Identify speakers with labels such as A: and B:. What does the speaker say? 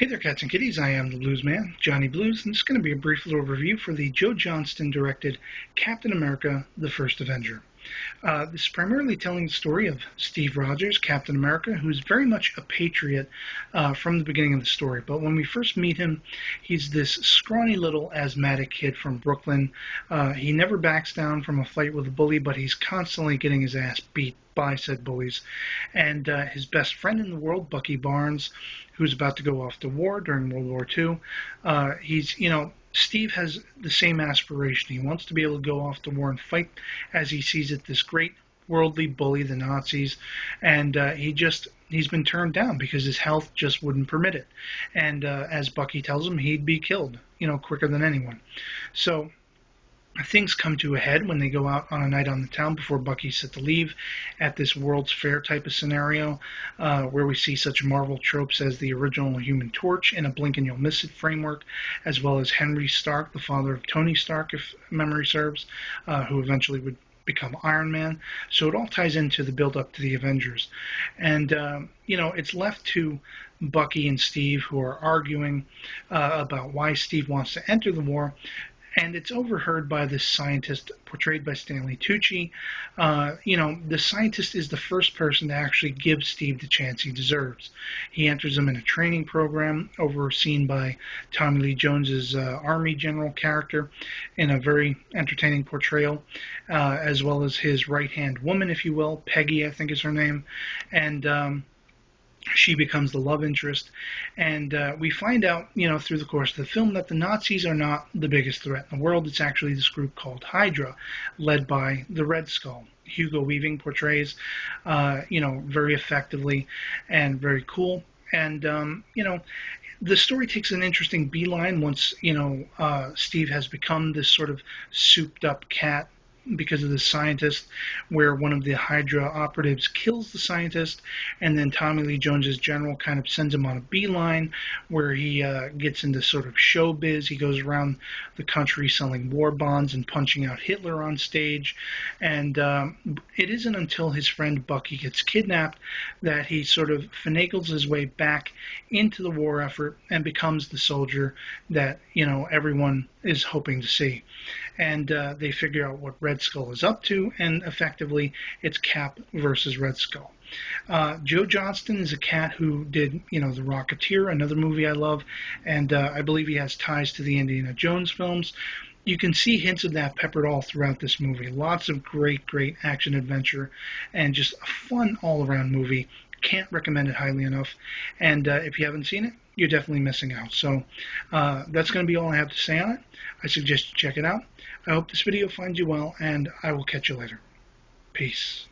A: Hey there, cats and kitties. I am the Blues Man, Johnny Blues, and this is going to be a brief little review for the Joe Johnston-directed Captain America: The First Avenger. This is primarily telling the story of Steve Rogers, Captain America, who's very much a patriot from the beginning of the story. But when we first meet him, he's this scrawny little asthmatic kid from Brooklyn. He never backs down from a fight with a bully, but he's constantly getting his ass beat by said bullies. And his best friend in the world, Bucky Barnes, who's about to go off to war during World War II, Steve has the same aspiration. He wants to be able to go off to war and fight, as he sees it, this great worldly bully, the Nazis, and he's been turned down because his health just wouldn't permit it. And as Bucky tells him, he'd be killed, quicker than anyone. So things come to a head when they go out on a night on the town before Bucky's set to leave at this World's Fair type of scenario, where we see such Marvel tropes as the original Human Torch in a blink and you'll miss it framework, as well as Henry Stark, the father of Tony Stark, if memory serves, who eventually would become Iron Man. So it all ties into the build-up to the Avengers. And, it's left to Bucky and Steve, who are arguing about why Steve wants to enter the war, and it's overheard by this scientist portrayed by Stanley Tucci. The scientist is the first person to actually give Steve the chance he deserves. He enters him in a training program overseen by Tommy Lee Jones's Army General character in a very entertaining portrayal, as well as his right-hand woman, if you will, Peggy, I think is her name, and she becomes the love interest, and we find out, through the course of the film that the Nazis are not the biggest threat in the world. It's actually this group called Hydra, led by the Red Skull. Hugo Weaving portrays, very effectively and very cool. And, the story takes an interesting beeline once, Steve has become this sort of souped-up cat because of the scientist, where one of the Hydra operatives kills the scientist, and then Tommy Lee Jones's general kind of sends him on a beeline where he gets into sort of showbiz. He goes around the country selling war bonds and punching out Hitler on stage, and it isn't until his friend Bucky gets kidnapped that he sort of finagles his way back into the war effort and becomes the soldier that everyone is hoping to see. And they figure out what Red Skull is up to, and effectively it's Cap versus Red Skull. Joe Johnston is a cat who did, The Rocketeer, another movie I love, and I believe he has ties to the Indiana Jones films. You can see hints of that peppered all throughout this movie. Lots of great action adventure, and just a fun all-around movie. Can't recommend it highly enough. And if you haven't seen it, you're definitely missing out. So that's going to be all I have to say on it. I suggest you check it out. I hope this video finds you well, and I will catch you later. Peace.